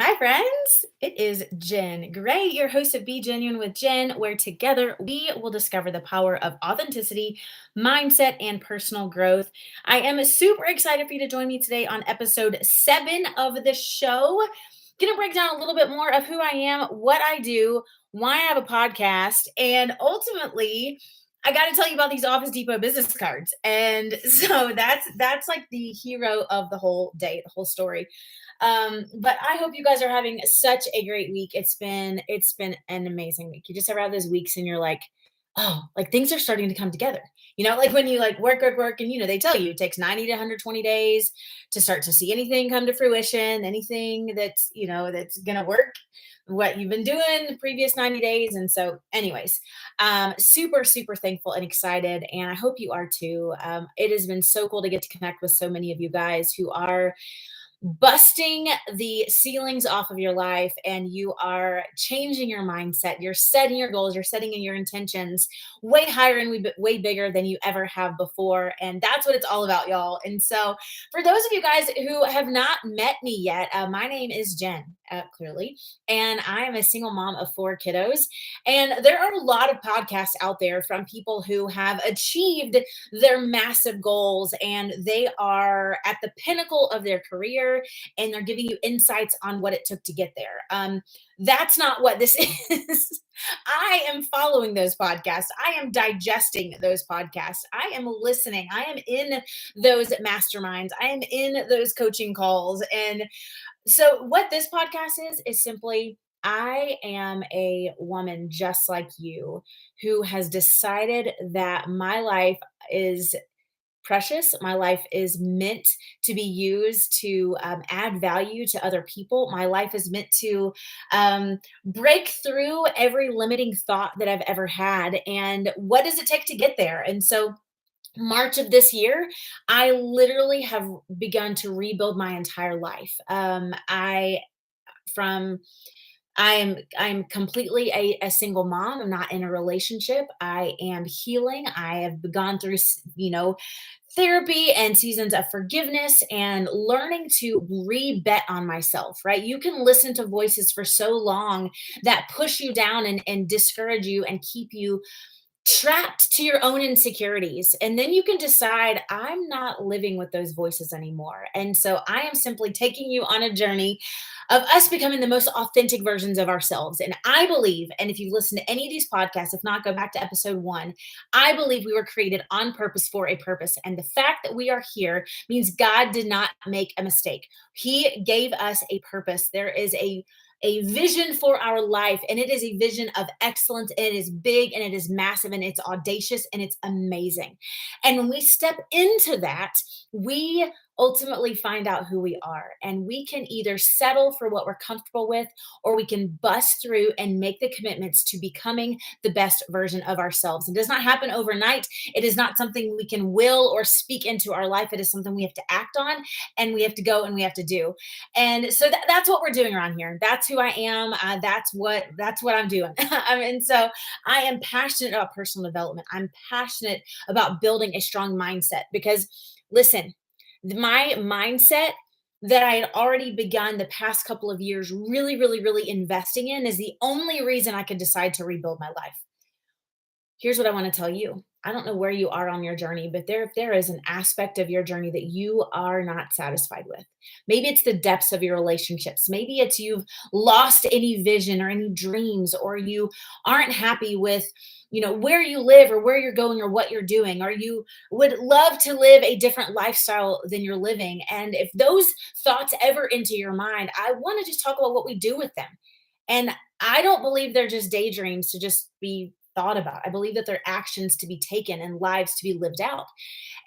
Hi, friends. It is Jen Gray, your host of Be Genuine with Jen, where together we will discover the power of authenticity, mindset, and personal growth. I am super excited for you to join me today on episode 7 of the show. Gonna break down a little bit more of who I am, what I do, why I have a podcast, and ultimately, I got to tell you about these Office Depot business cards. And so that's like the hero of the whole day, the whole story. But I hope you guys are having such a great week. It's been an amazing week. You just ever have those weeks and you're like, oh, like things are starting to come together. Like when you like work, and they tell you it takes 90 to 120 days to start to see anything come to fruition, anything that's gonna work, what you've been doing the previous 90 days. And so, anyways, super, super thankful and excited. And I hope you are too. It has been so cool to get to connect with so many of you guys who are busting the ceilings off of your life, and you are changing your mindset. You're setting your goals, you're setting in your intentions way higher and way bigger than you ever have before. And that's what it's all about, y'all. And so, for those of you guys who have not met me yet, my name is Jen, clearly, and I am a single mom of 4 kiddos. And there are a lot of podcasts out there from people who have achieved their massive goals and they are at the pinnacle of their career, and they're giving you insights on what it took to get there. That's not what this is. I am following those podcasts. I am digesting those podcasts. I am listening. I am in those masterminds. I am in those coaching calls. And so, what this podcast is simply I am a woman just like you who has decided that my life is precious. My life is meant to be used to add value to other people. My life is meant to break through every limiting thought that I've ever had. And what does it take to get there? And so, March of this year, I literally have begun to rebuild my entire life. From I'm completely a single mom. I'm not in a relationship. I am healing. I have gone through, therapy and seasons of forgiveness and learning to re-bet on myself, right? You can listen to voices for so long that push you down and discourage you and keep you trapped to your own insecurities. And then you can decide, I'm not living with those voices anymore. And so I am simply taking you on a journey of us becoming the most authentic versions of ourselves. And I believe, and if you listen to any of these podcasts, if not, go back to episode 1, I believe we were created on purpose for a purpose. And the fact that we are here means God did not make a mistake. He gave us a purpose. There is a vision for our life, and it is a vision of excellence, and it is big, and it is massive, and it's audacious, and it's amazing. And when we step into that, we ultimately find out who we are, and we can either settle for what we're comfortable with, or we can bust through and make the commitments to becoming the best version of ourselves. It does not happen overnight. It is not something we can will or speak into our life. It is something we have to act on, and we have to go and we have to do. And so that's what we're doing around here. That's who I am. That's what I'm doing. And so I am passionate about personal development. I'm passionate about building a strong mindset because, listen, my mindset that I had already begun the past couple of years really, really, really investing in is the only reason I could decide to rebuild my life. Here's what I want to tell you. I don't know where you are on your journey, but there is an aspect of your journey that you are not satisfied with. Maybe it's the depths of your relationships. Maybe it's you've lost any vision or any dreams, or you aren't happy with, where you live or where you're going or what you're doing, or you would love to live a different lifestyle than you're living. And if those thoughts ever into your mind, I want to just talk about what we do with them. And I don't believe they're just daydreams to just be thought about. I believe that they're actions to be taken and lives to be lived out.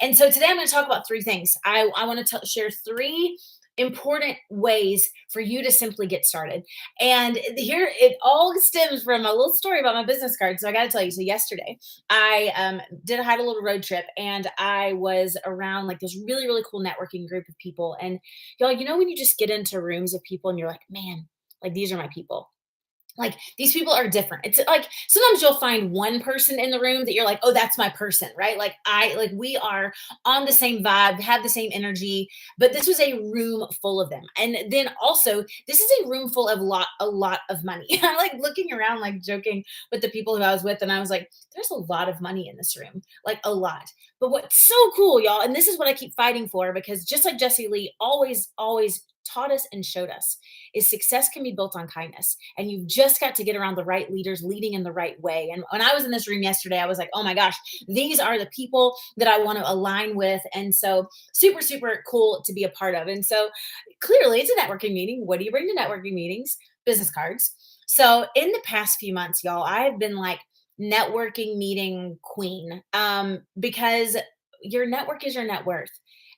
And so today I'm going to talk about 3 things. I want to share 3 important ways for you to simply get started. And here it all stems from a little story about my business card. So I got to tell you, so yesterday I had a little road trip, and I was around like this really, really cool networking group of people. And y'all, when you just get into rooms of people and you're like, man, like these are my people. Like, these people are different. It's like sometimes you'll find one person in the room that you're like, oh, that's my person, right? Like we are on the same vibe, have the same energy, but this was a room full of them. And then also, this is a room full of a lot of money. I'm like looking around, like joking with the people who I was with, and I was like, there's a lot of money in this room, like a lot. But what's so cool, y'all, and this is what I keep fighting for, because just like Jesse Lee always taught us and showed us, is success can be built on kindness. And you've just got to get around the right leaders leading in the right way. And when I was in this room yesterday, I was like, oh my gosh, these are the people that I want to align with. And so super, super cool to be a part of. And so clearly it's a networking meeting. What do you bring to networking meetings? Business cards. So in the past few months, y'all, I have been like networking meeting queen, because your network is your net worth.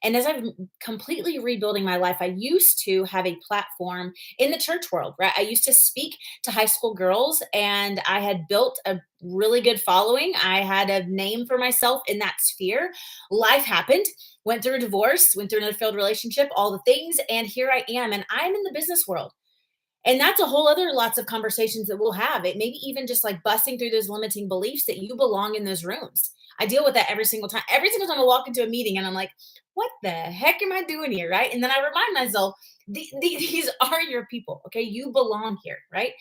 And as I've completely rebuilding my life, I used to have a platform in the church world, right? I used to speak to high school girls, and I had built a really good following. I had a name for myself in that sphere. Life happened, went through a divorce, went through another failed relationship, all the things. And here I am, and I'm in the business world. And that's a whole other lots of conversations that we'll have. It maybe even just like busting through those limiting beliefs that you belong in those rooms. I deal with that every single time. Every single time I walk into a meeting and I'm like, what the heck am I doing here? Right. And then I remind myself, these are your people. Okay. You belong here. Right.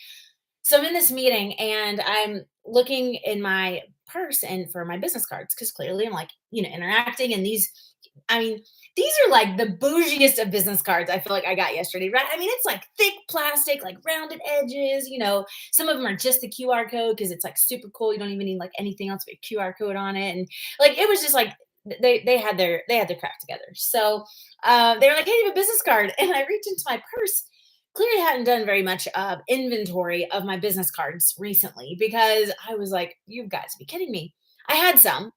So I'm in this meeting and I'm looking in my purse and for my business cards, because clearly I'm like, interacting, and I mean, these are like the bougiest of business cards I feel like I got yesterday, right? I mean, it's like thick plastic, like rounded edges, some of them are just the QR code because it's like super cool. You don't even need like anything else but a QR code on it. And like it was just like they had their crap together. So they were like, hey, you have a business card. And I reached into my purse. Clearly hadn't done very much inventory of my business cards recently, because I was like, you've got to be kidding me. I had some,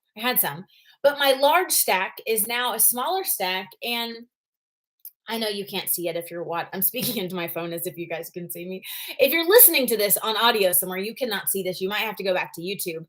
but my large stack is now a smaller stack. And I know you can't see it if you're what I'm speaking into my phone as if you guys can see me. If you're listening to this on audio somewhere, you cannot see this. You might have to go back to YouTube.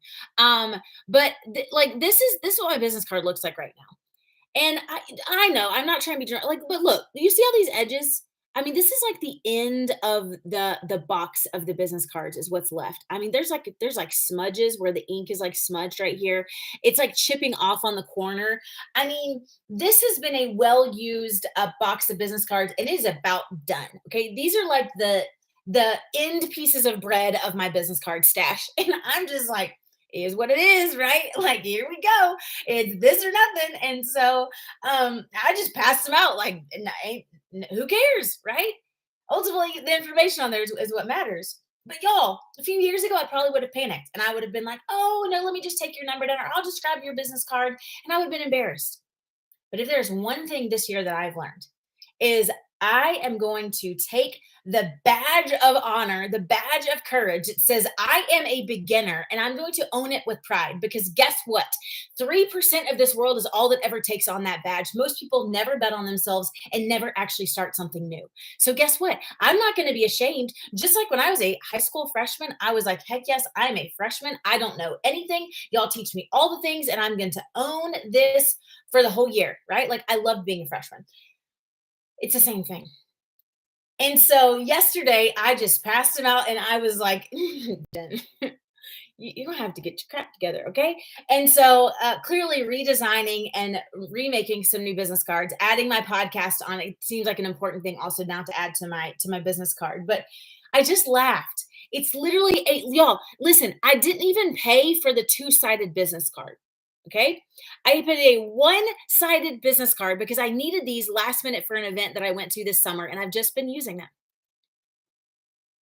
But like this is what my business card looks like right now. And I know I'm not trying to be like, but look, you see all these edges? I mean, this is like the end of the box of the business cards is what's left. I mean, there's like smudges where the ink is like smudged right here. It's like chipping off on the corner. I mean, this has been a well used box of business cards, and it is about done. Okay, these are like the end pieces of bread of my business card stash, and I'm just like, is what it is, right? Like, here we go. It's this or nothing. And so I just passed them out like, who cares, right? Ultimately, the information on there is what matters. But y'all, a few years ago, I probably would have panicked, and I would have been like, oh, no, let me just take your number down, or I'll just grab your business card. And I would have been embarrassed. But if there's one thing this year that I've learned, is I am going to take the badge of honor, the badge of courage. It says, I am a beginner, and I'm going to own it with pride, because guess what? 3% of this world is all that ever takes on that badge. Most people never bet on themselves and never actually start something new. So, guess what? I'm not going to be ashamed. Just like when I was a high school freshman, I was like, heck yes, I'm a freshman. I don't know anything. Y'all teach me all the things, and I'm going to own this for the whole year, right? Like, I love being a freshman. It's the same thing. And so yesterday, I just passed them out, and I was like, "Done. You're gonna have to get your crap together, okay?" And so clearly redesigning and remaking some new business cards, adding my podcast on it seems like an important thing also now to add to my business card. But I just laughed. It's literally y'all, listen, I didn't even pay for the two-sided business card. Okay. I put a one-sided business card because I needed these last minute for an event that I went to this summer, and I've just been using them.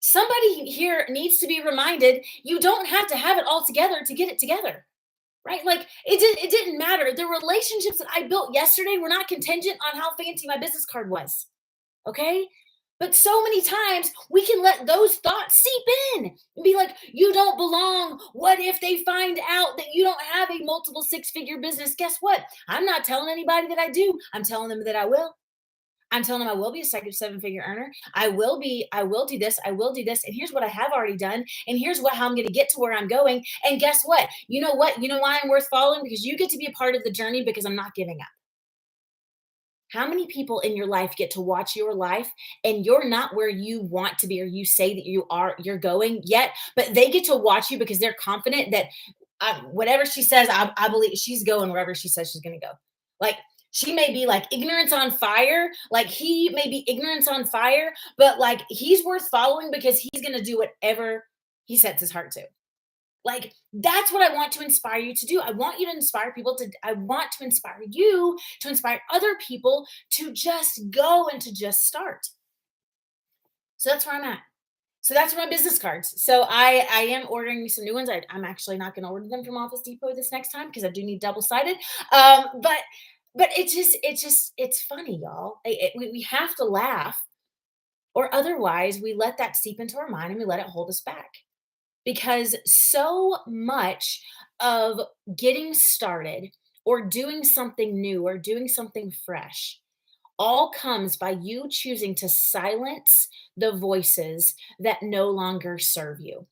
Somebody here needs to be reminded, you don't have to have it all together to get it together. Right? Like it didn't matter. The relationships that I built yesterday were not contingent on how fancy my business card was. Okay? But so many times we can let those thoughts seep in and be like, you don't belong. What if they find out that you don't have a multiple six-figure business? Guess what? I'm not telling anybody that I do. I'm telling them that I will. I'm telling them I will be a second seven-figure earner. I will do this. I will do this. And here's what I have already done. And here's how I'm going to get to where I'm going. And guess what? You know what? You know why I'm worth following? Because you get to be a part of the journey, because I'm not giving up. How many people in your life get to watch your life and you're not where you want to be or you say that you're going yet, but they get to watch you because they're confident that whatever she says, I believe she's going wherever she says she's going to go. Like she may be like ignorance on fire, like he may be ignorance on fire, but like he's worth following because he's going to do whatever he sets his heart to. Like, that's what I want to inspire you to do. I want you to inspire people to, I want to inspire you to inspire other people to just go and to just start. So that's where I'm at. So that's my business cards. So I am ordering me some new ones. I'm actually not going to order them from Office Depot this next time because I do need double sided. But it's funny, y'all. We have to laugh, or otherwise we let that seep into our mind and we let it hold us back. Because so much of getting started or doing something new or doing something fresh all comes by you choosing to silence the voices that no longer serve you.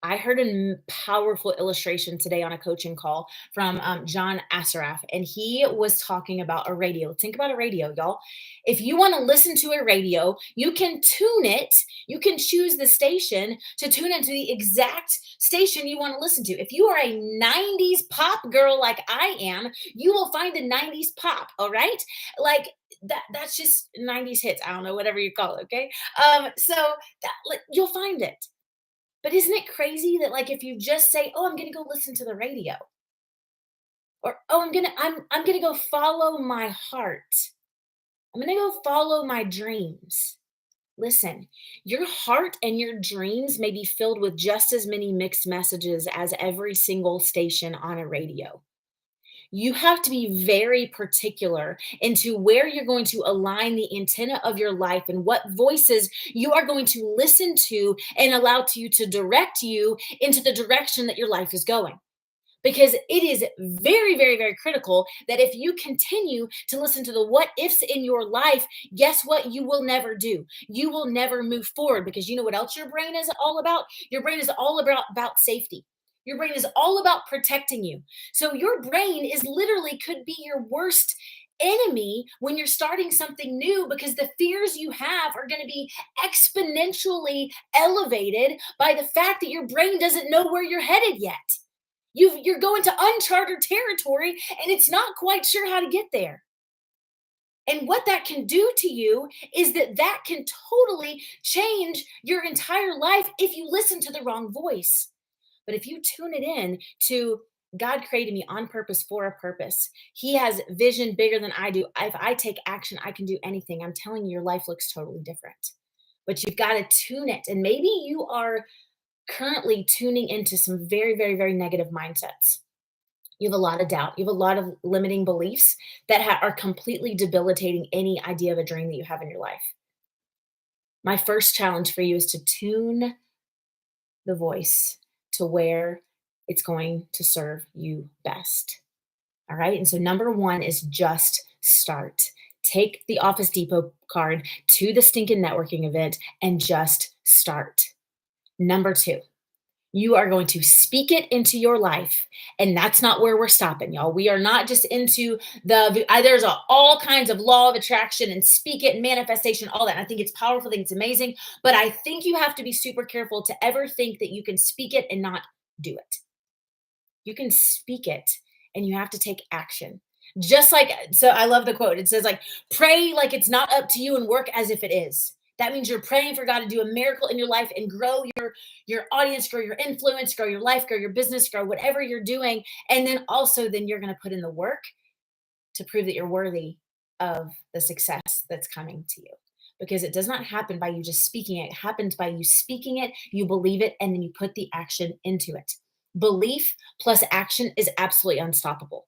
I heard a powerful illustration today on a coaching call from John Assaraf, and he was talking about a radio. Think about a radio, y'all. If you want to listen to a radio, you can tune it. You can choose the station to tune into the exact station you want to listen to. If you are a 90s pop girl like I am, you will find the 90s pop, all right? Like that's just 90s hits. I don't know, whatever you call it, okay? So that, like, you'll find it. But isn't it crazy that like if you just say, "Oh, I'm gonna go listen to the radio," or "Oh, I'm gonna go follow my heart. I'm gonna go follow my dreams." Listen, your heart and your dreams may be filled with just as many mixed messages as every single station on a radio. You have to be very particular into where you're going to align the antenna of your life and what voices you are going to listen to and allow to you to direct you into the direction that your life is going. Because it is very, very, very critical that if you continue to listen to the what ifs in your life, guess what? You will never do. You will never move forward because you know what else your brain is all about? Your brain is all about safety. Your brain is all about protecting you. So your brain is literally could be your worst enemy when you're starting something new because the fears you have are going to be exponentially elevated by the fact that your brain doesn't know where you're headed yet. You're going to uncharted territory and it's not quite sure how to get there. And what that can do to you is that can totally change your entire life if you listen to the wrong voice. But if you tune it in to God created me on purpose for a purpose. He has vision bigger than I do. If I take action, I can do anything. I'm telling you, your life looks totally different. But you've got to tune it. And maybe you are currently tuning into some very, very, very negative mindsets. You have a lot of doubt. You have a lot of limiting beliefs that are completely debilitating any idea of a dream that you have in your life. My first challenge for you is to tune the voice to where it's going to serve you best. All right. And so, number one is just start. Take the Office Depot card to the stinking networking event and just start. Number two, you are going to speak it into your life. And that's not where we're stopping, y'all. We are not just into there's all kinds of law of attraction and speak it and manifestation, all that. I think it's powerful, I think it's amazing. But I think you have to be super careful to ever think that you can speak it and not do it. You can speak it and you have to take action. Just like, so I love the quote. It says, like, pray like it's not up to you and work as if it is. That means you're praying for God to do a miracle in your life and grow your audience, grow your influence, grow your life, grow your business, grow whatever you're doing. And then also then you're going to put in the work to prove that you're worthy of the success that's coming to you. Because it does not happen by you just speaking it. It happens by you speaking it, you believe it, and then you put the action into it. Belief plus action is absolutely unstoppable.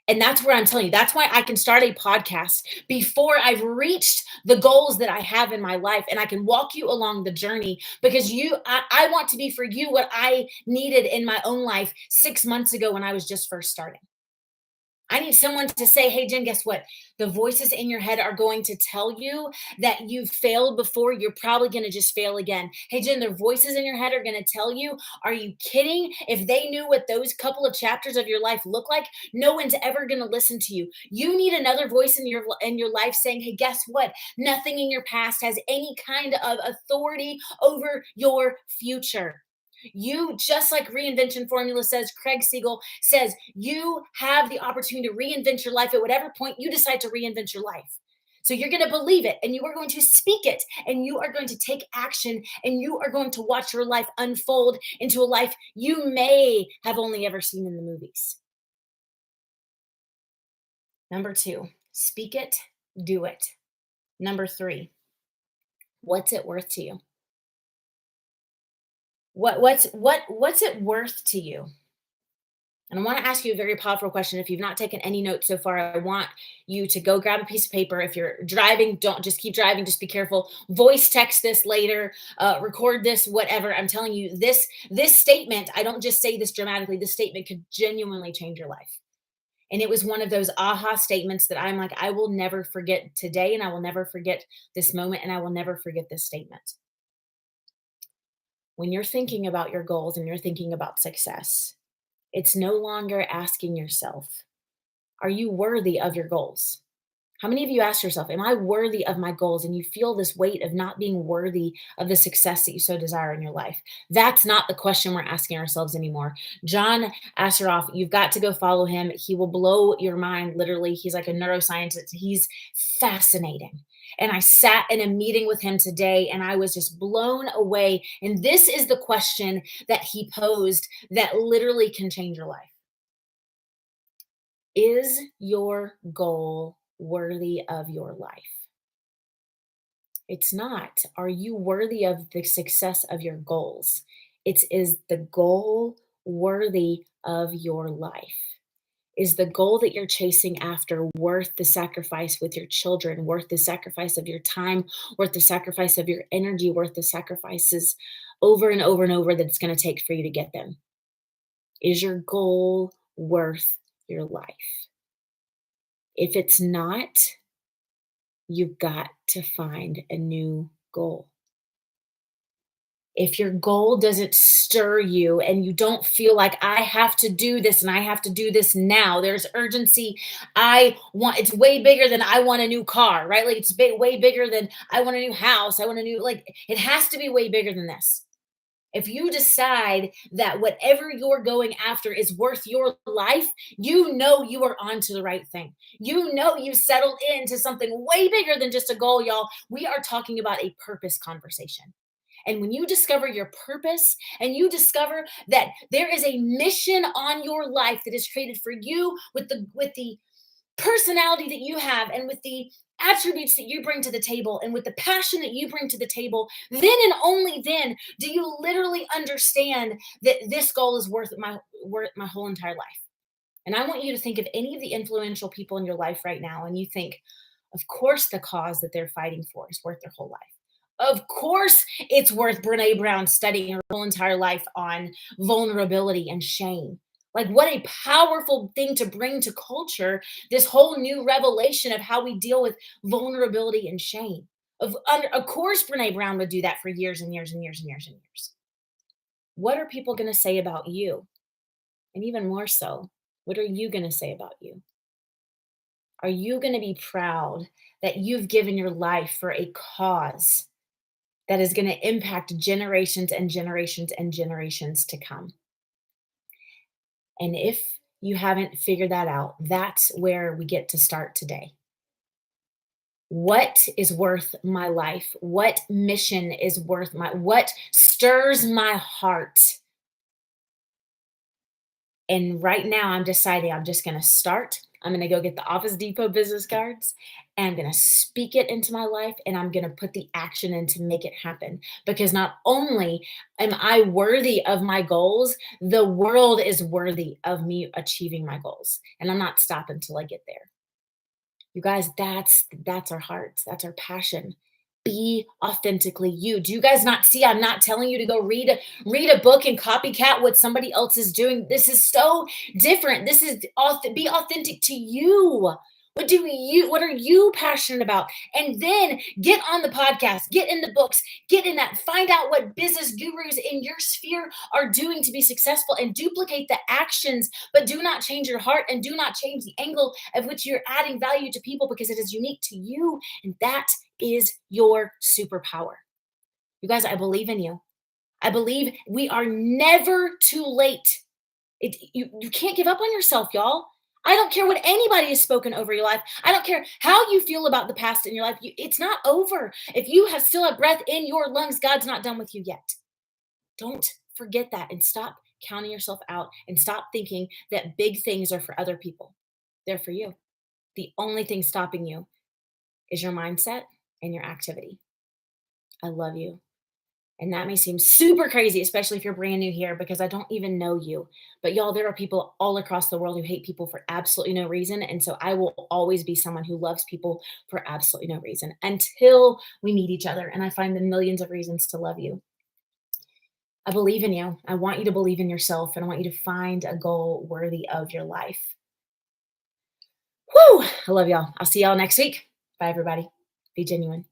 And that's where I'm telling you, that's why I can start a podcast before I've reached the goals that I have in my life. And I can walk you along the journey because I want to be for you what I needed in my own life 6 months ago when I was just first starting. I need someone to say, "Hey, Jen, guess what? The voices in your head are going to tell you that you've failed before. You're probably going to just fail again. Hey, Jen, the voices in your head are going to tell you, are you kidding? If they knew what those couple of chapters of your life look like, no one's ever going to listen to you. You need another voice in your life saying, hey, guess what? Nothing in your past has any kind of authority over your future. You, just like reinvention formula says, Craig Siegel says, you have the opportunity to reinvent your life at whatever point you decide to reinvent your life. So you're going to believe it and you are going to speak it and you are going to take action and you are going to watch your life unfold into a life you may have only ever seen in the movies. Number two, speak it, do it. Number three, what's it worth to you? What's it worth to you? And I want to ask you a very powerful question. If you've not taken any notes so far, I want you to go grab a piece of paper. If you're driving, don't just keep driving, just be careful. Voice text this later, record this, whatever. I'm telling you, this statement, I don't just say this dramatically, this statement could genuinely change your life. And it was one of those aha statements that I'm like, I will never forget today, and I will never forget this moment, and I will never forget this statement. When you're thinking about your goals and you're thinking about success, it's no longer asking yourself, are you worthy of your goals? How many of you ask yourself, am I worthy of my goals? And you feel this weight of not being worthy of the success that you so desire in your life. That's not the question we're asking ourselves anymore. John Asseroff, you've got to go follow him. He will blow your mind, literally. He's like a neuroscientist. He's fascinating. And I sat in a meeting with him today and I was just blown away. And this is the question that he posed that literally can change your life. Is your goal worthy of your life? It's not. Are you worthy of the success of your goals? It's, is the goal worthy of your life? Is the goal that you're chasing after worth the sacrifice with your children, worth the sacrifice of your time, worth the sacrifice of your energy, worth the sacrifices over and over and over that it's going to take for you to get them? Is your goal worth your life? If it's not, you've got to find a new goal. If your goal doesn't stir you and you don't feel like I have to do this and I have to do this now, there's urgency. It's way bigger than I want a new car, right? Like it's way bigger than I want a new house. I want a new, like it has to be way bigger than this. If you decide that whatever you're going after is worth your life, you know you are onto the right thing. You know you've settled into something way bigger than just a goal, y'all. We are talking about a purpose conversation. And when you discover your purpose and you discover that there is a mission on your life that is created for you with the personality that you have and with the attributes that you bring to the table and with the passion that you bring to the table, then and only then do you literally understand that this goal is worth my whole entire life. And I want you to think of any of the influential people in your life right now and you think, of course the cause that they're fighting for is worth their whole life. Of course, it's worth Brene Brown studying her whole entire life on vulnerability and shame. Like, what a powerful thing to bring to culture, this whole new revelation of how we deal with vulnerability and shame. Of course, Brene Brown would do that for years and years and years and years and years. What are people going to say about you? And even more so, what are you going to say about you? Are you going to be proud that you've given your life for a cause that is going to impact generations and generations and generations to come? And if you haven't figured that out, that's where we get to start today. What is worth my life? What mission is worth what stirs my heart? And right now I'm deciding I'm just going to start. I'm going to go get the Office Depot business cards and I'm going to speak it into my life and I'm going to put the action in to make it happen. Because not only am I worthy of my goals, the world is worthy of me achieving my goals. And I'm not stopping till I get there. You guys, that's our hearts. That's our passion. Be authentically you. Do you guys not see? I'm not telling you to go read a book and copycat what somebody else is doing. This is so different. This is be authentic to you. What are you passionate about? And then get on the podcast, get in the books, get in that, find out what business gurus in your sphere are doing to be successful and duplicate the actions, but do not change your heart and do not change the angle of which you're adding value to people because it is unique to you. And that is your superpower. You guys, I believe in you. I believe we are never too late. You can't give up on yourself, y'all. I don't care what anybody has spoken over your life. I don't care how you feel about the past in your life. It's not over. If you have still have breath in your lungs, God's not done with you yet. Don't forget that and stop counting yourself out and stop thinking that big things are for other people. They're for you. The only thing stopping you is your mindset and your activity. I love you. And that may seem super crazy, especially if you're brand new here, because I don't even know you. But y'all, there are people all across the world who hate people for absolutely no reason. And so I will always be someone who loves people for absolutely no reason until we meet each other and I find the millions of reasons to love you. I believe in you. I want you to believe in yourself and I want you to find a goal worthy of your life. Whoo! I love y'all. I'll see y'all next week. Bye, everybody. Be genuine.